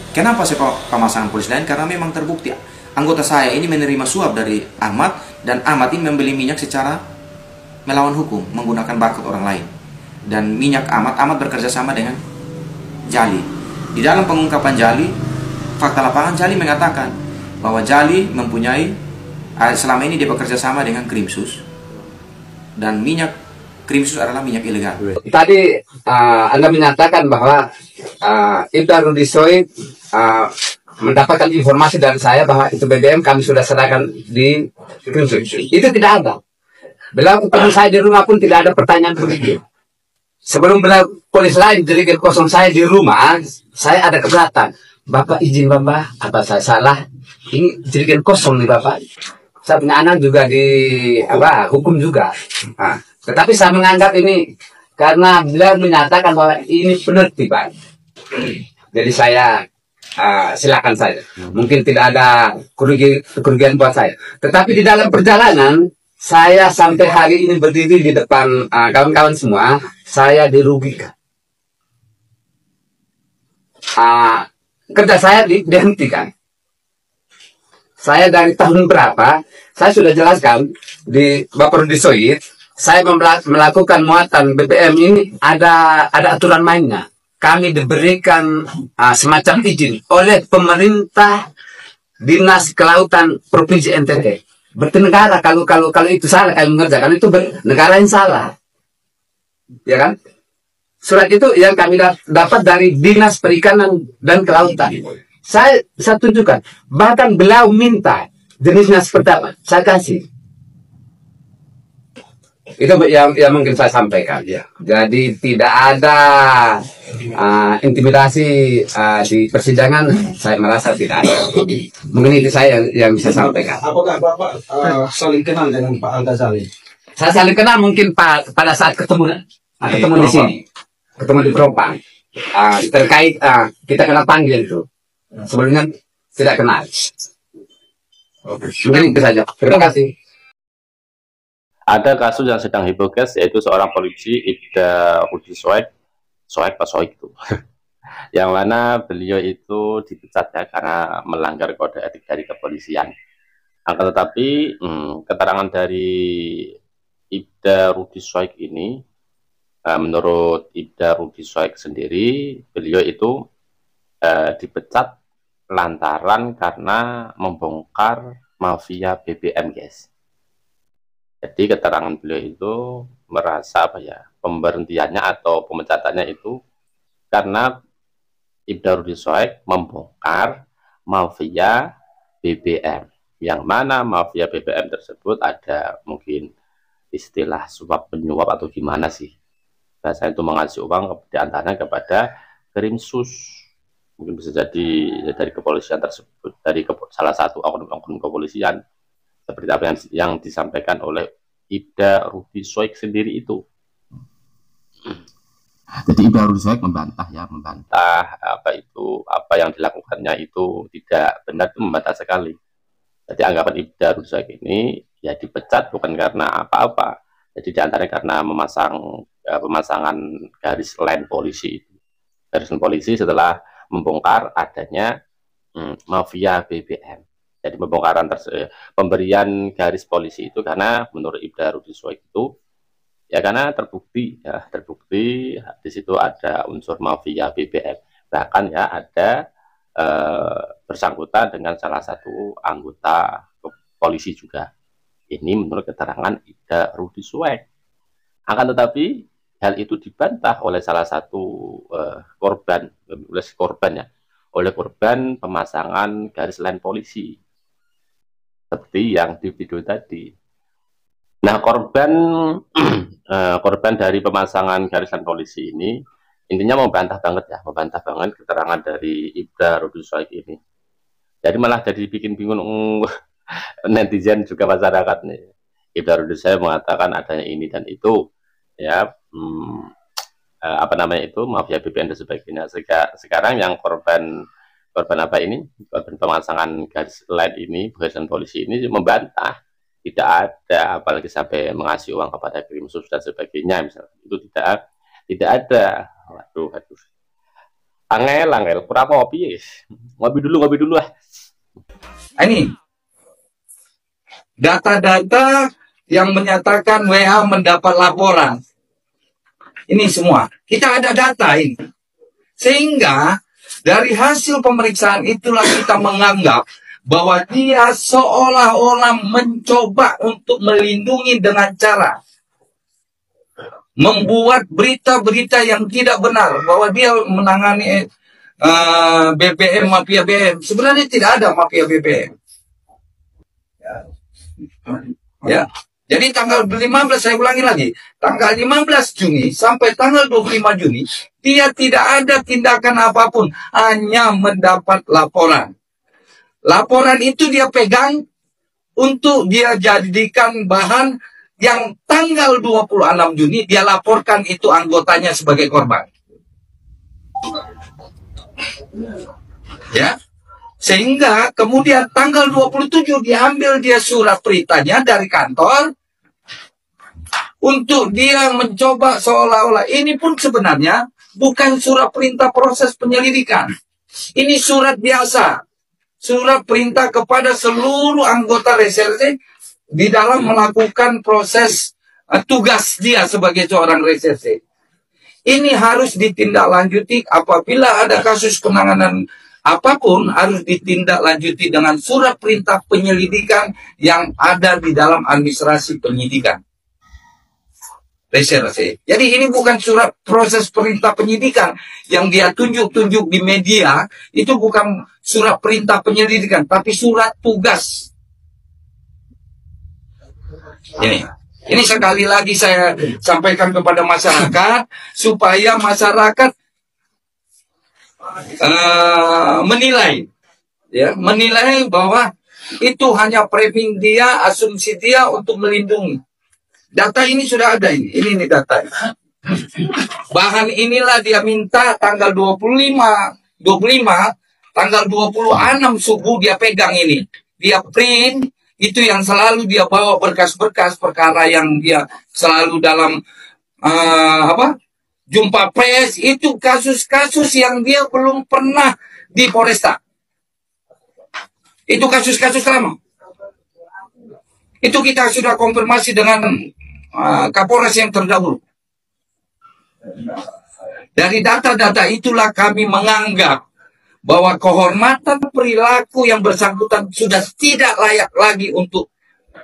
Kenapa saya pemasangan polisi lain? Karena memang terbukti anggota saya ini menerima suap dari Ahmad, dan Ahmad ini membeli minyak secara melawan hukum menggunakan barcode orang lain. Dan minyak Ahmad bekerja sama dengan Jali. Di dalam pengungkapan Jali, fakta lapangan Jali mengatakan bahwa Jali mempunyai, selama ini dia bekerja sama dengan Krimsus, dan minyak Krimsus adalah minyak ilegal. Tadi Anda menyatakan bahwa Ibda Rudi Soid mendapatkan informasi dari saya bahwa itu BBM kami sudah serahkan di Krimsus. Itu tidak ada. Beliau ketemu saya di rumah pun tidak ada pertanyaan begitu. Sebelum beliau polis lain jadi kosong saya di rumah, saya ada keberatan. Bapak izin Bapak, apa saya salah? Ini jadikan kosong nih Bapak. Saya punya anak juga di hukum juga. Nah, tetapi saya menganggap ini karena beliau menyatakan bahwa ini penertiban. Jadi saya silakan saja. Mungkin tidak ada kerugian buat saya. Tetapi di dalam perjalanan saya sampai hari ini berdiri di depan kawan-kawan semua, saya dirugikan. Kerja saya dihentikan. Saya dari tahun berapa, saya sudah jelaskan di Bapak Rudi Soid, saya melakukan muatan BBM ini ada aturan mainnya. Kami diberikan semacam izin oleh pemerintah Dinas Kelautan Provinsi NTT. Berarti negara kalau itu salah, kami mengerjakan itu negara yang salah. Ya kan? Surat itu yang kami dapat dari Dinas Perikanan dan Kelautan. Saya tunjukkan. Bahkan beliau minta jenisnya seperti apa, saya kasih. Itu yang mungkin saya sampaikan. Ya. Jadi tidak ada intimidasi di persidangan. Saya merasa tidak ada. Mungkin itu saya yang bisa sampaikan. Apakah Bapak saling kenal dengan Pak Al-Ghazali? Saya saling kenal mungkin pada saat ketemu di sini, ketemu di Propang. Terkait kita kenal panggil itu. Sebelumnya tidak kenal. Mungkin itu saja. Terima kasih. Ada kasus yang sedang hipokes, yaitu seorang polisi Ibda Rudi Soid itu, yang mana beliau itu dipecat ya karena melanggar kode etik dari kepolisian. Akan tetapi keterangan dari Ibda Rudi Soid ini, menurut Ibda Rudi Soid sendiri, beliau itu dipecat lantaran karena membongkar mafia BBM, guys. Jadi keterangan beliau itu merasa pemberhentiannya atau pemecatannya itu karena Ibda Rudi Soid membongkar mafia BBM, yang mana mafia BBM tersebut ada mungkin istilah suap menyuap atau gimana sih bahasa itu, mengasih uang diantaranya kepada Krimsus. Mungkin bisa jadi dari kepolisian tersebut, dari salah satu oknum kepolisian, seperti apa yang disampaikan oleh Ibda Rudi Soid sendiri itu. Jadi Ibda Rudi Soid membantah apa yang dilakukannya itu tidak benar, itu membantah sekali. Jadi anggapan Ibda Rudi Soid ini ya dipecat bukan karena apa-apa. Jadi diantaranya karena pemasangan garis line polisi. Garis line polisi setelah membongkar adanya mafia BBM. Jadi pemberian garis polisi itu karena menurut Ibda Rudi Soid itu ya karena terbukti di situ ada unsur mafia BBM. Bahkan ya ada bersangkutan dengan salah satu anggota polisi juga. Ini menurut keterangan Ibda Rudi Soid. Akan tetapi hal itu dibantah oleh salah satu korban pemasangan garis line polisi, seperti yang di video tadi. Nah, korban dari pemasangan garis line polisi ini intinya membantah banget keterangan dari Ibda Rudi Soid ini. Jadi malah jadi bikin bingung netizen juga masyarakat nih. Ibda Rudi Soid mengatakan adanya ini dan itu, ya mafia BBM dan sebagainya. Sekarang yang korban pemasangan garis line ini, garis polisi ini membantah tidak ada, apalagi sampai mengasih uang kepada Krimsus dan sebagainya, misalnya itu tidak ada. Waduh. Angel, angel, kurang ngopi, ngopi dulu lah. Ini data-data yang menyatakan WA mendapat laporan. Ini semua. Kita ada data ini. Sehingga dari hasil pemeriksaan itulah kita menganggap bahwa dia seolah-olah mencoba untuk melindungi dengan cara membuat berita-berita yang tidak benar bahwa dia menangani BBM, mafia BBM. Sebenarnya tidak ada mafia BBM. Ya. Jadi tanggal 15, saya ulangi lagi, tanggal 15 Juni sampai tanggal 25 Juni, dia tidak ada tindakan apapun, hanya mendapat laporan. Laporan itu dia pegang untuk dia jadikan bahan yang tanggal 26 Juni dia laporkan itu anggotanya sebagai korban. Ya. Sehingga kemudian tanggal 27 diambil dia surat perintahnya dari kantor untuk dia mencoba seolah-olah ini pun sebenarnya bukan surat perintah proses penyelidikan. Ini surat biasa. Surat perintah kepada seluruh anggota reserse di dalam melakukan proses tugas dia sebagai seorang reserse. Ini harus ditindaklanjuti apabila ada kasus penanganan apapun harus ditindaklanjuti dengan surat perintah penyelidikan yang ada di dalam administrasi penyidikan. Reserse. Jadi ini bukan surat proses perintah penyidikan yang dia tunjuk-tunjuk di media, itu bukan surat perintah penyelidikan, tapi surat tugas. Ini sekali lagi saya sampaikan kepada masyarakat supaya masyarakat menilai, ya, menilai bahwa itu hanya framing dia, asumsi dia untuk melindungi. Data ini sudah ada ini data. Bahan inilah dia minta tanggal 25, tanggal 26 subuh dia pegang ini. Dia print, itu yang selalu dia bawa berkas-berkas perkara yang dia selalu dalam jumpa pers, itu kasus-kasus yang dia belum pernah di Polresta. Itu kasus-kasus lama. Itu kita sudah konfirmasi dengan Kapolres yang terdahulu. Dari data-data itulah kami menganggap bahwa kehormatan perilaku yang bersangkutan sudah tidak layak lagi untuk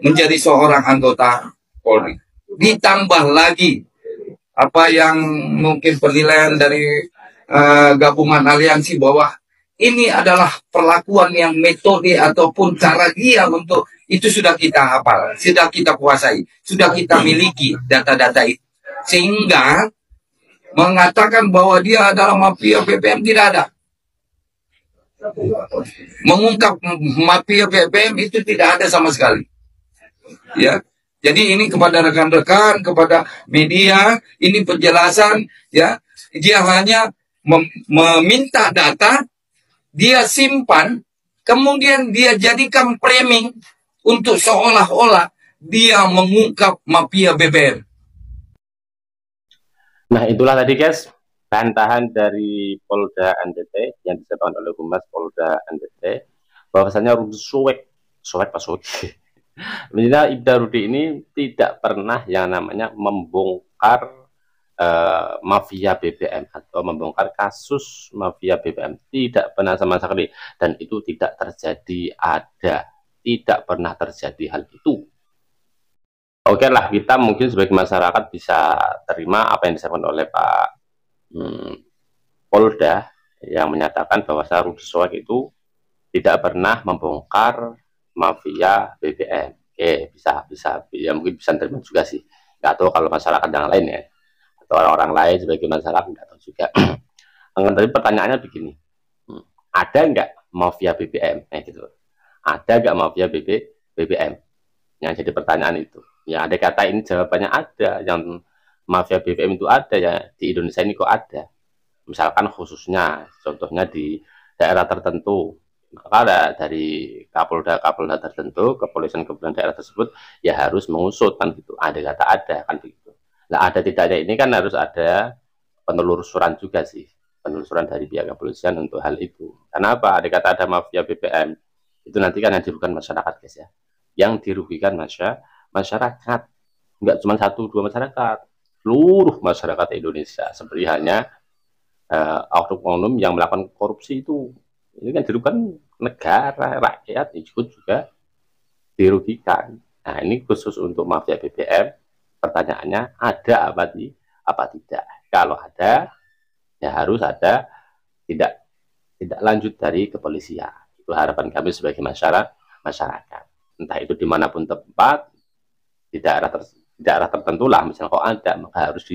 menjadi seorang anggota Polri. Ditambah lagi apa yang mungkin penilaian dari gabungan aliansi bahwa ini adalah perlakuan yang metode ataupun cara dia untuk itu sudah kita hafal, sudah kita kuasai, sudah kita miliki data-data itu. Sehingga mengatakan bahwa dia adalah mafia BBM tidak ada. Mengungkap mafia BBM itu tidak ada sama sekali. Ya. Jadi ini kepada rekan-rekan, kepada media, ini penjelasan, ya. Dia hanya meminta data, dia simpan, kemudian dia jadikan framing untuk seolah-olah dia mengungkap mafia BBM. Nah, itulah tadi guys bantahan dari Polda NTT yang disampaikan oleh Humas Polda NTT bahwasanya Rudi Soek Pak Soek Menjadilah Ibda Rudi ini tidak pernah yang namanya membongkar mafia BBM atau membongkar kasus mafia BBM, tidak pernah sama sekali, dan itu tidak terjadi, tidak pernah terjadi hal itu. Oke lah, kita mungkin sebagai masyarakat bisa terima apa yang disampaikan oleh Pak Polda yang menyatakan bahwa Rudi Soek itu tidak pernah membongkar mafia BBM. Oke, bisa ya, mungkin bisa terima juga sih. Nggak tahu kalau masyarakat yang lain ya, atau orang-orang lain sebagai masyarakat nggak tahu juga. Tapi pertanyaannya begini, ada nggak mafia BBM? Gitu. Ada nggak mafia BBM? Yang jadi pertanyaan itu. Ya ada kata ini jawabannya ada. Yang mafia BBM itu ada ya, di Indonesia ini kok ada. Misalkan khususnya, contohnya di daerah tertentu, maka ada dari Kapolda tertentu, kepolisian daerah tersebut ya harus mengusut kan gitu. Ada kata ada kan begitu. Nah ada tidaknya ini kan harus ada penelusuran juga sih. penelusuran dari pihak kepolisian untuk hal itu. Kenapa? Ada kata ada mafia BBM. Itu nanti kan yang dirugikan masyarakat, guys ya. Yang dirugikan masyarakat. Enggak cuma satu dua masyarakat, seluruh masyarakat Indonesia. Seperti halnya oknum-oknum yang melakukan korupsi itu. Ini kan dirugikan negara, rakyat juga dirugikan. Nah, ini khusus untuk mafia BBM. Pertanyaannya, ada apa tidak? Kalau ada, ya harus ada tidak lanjut dari kepolisian. Itu harapan kami sebagai masyarakat. Entah itu dimanapun tempat, di daerah tertentu lah, misalnya kalau ada, maka harus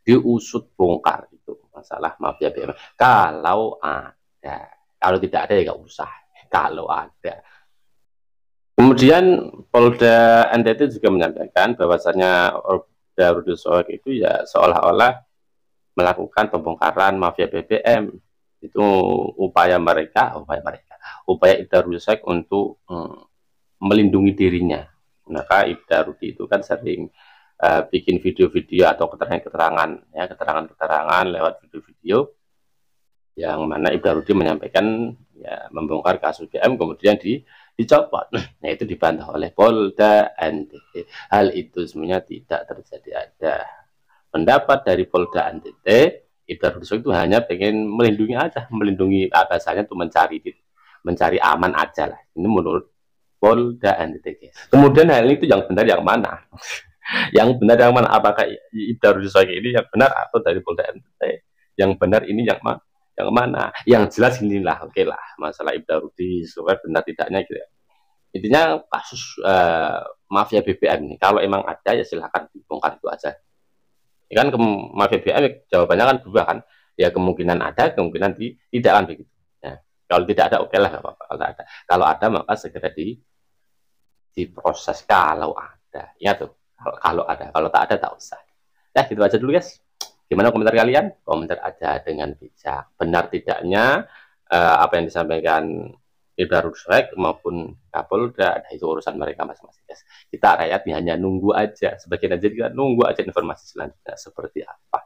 diusut bongkar itu masalah mafia BBM. Kalau ada, kalau tidak ada ya nggak usah. Kalau ada. Kemudian Polda NTT juga menyampaikan bahwasannya Polda Rudi Soek itu ya seolah-olah melakukan pembongkaran mafia BBM. Itu upaya Ibda Rudi Soek untuk melindungi dirinya. Maka Ibda Rudi itu kan sering bikin video-video atau keterangan lewat video-video yang mana Ibda Rudi menyampaikan ya membongkar kasus BBM kemudian dicopot. Nah, itu dibantah oleh Polda NTT. Hal itu sebenarnya tidak terjadi. Ada pendapat dari Polda NTT, Ibda Rudi Soek itu hanya pengen melindungi atasannya untuk mencari aman aja lah. Ini menurut Polda NTT. Kemudian hal itu yang benar yang mana? Yang benar yang mana? Apakah Ibda Rudi Soek ini yang benar atau dari Polda NTT? Yang benar ini yang mana? Yang mana? Yang jelas inilah, oke lah, masalah Ibda Rudi Soek benar tidaknya gitu ya. Intinya kasus mafia BBM ini, kalau emang ada ya silahkan dibongkar itu aja. Ya kan mafia BBM jawabannya kan dua kan, ya kemungkinan ada, kemungkinan tidak kan begitu. Ya, kalau tidak ada oke lah, nggak apa-apa. Kalau ada maka segera diproses kalau ada. Ya tuh, kalau ada, kalau tak ada tak usah. Ya gitu aja dulu guys. Gimana komentar kalian? Komentar aja dengan bijak. Benar tidaknya apa yang disampaikan Ibda Rudi Soek maupun Kapolda, itu urusan mereka masing-masing. Kita rakyat hanya nunggu aja. Sebagian aja kita nunggu aja informasi selanjutnya seperti apa.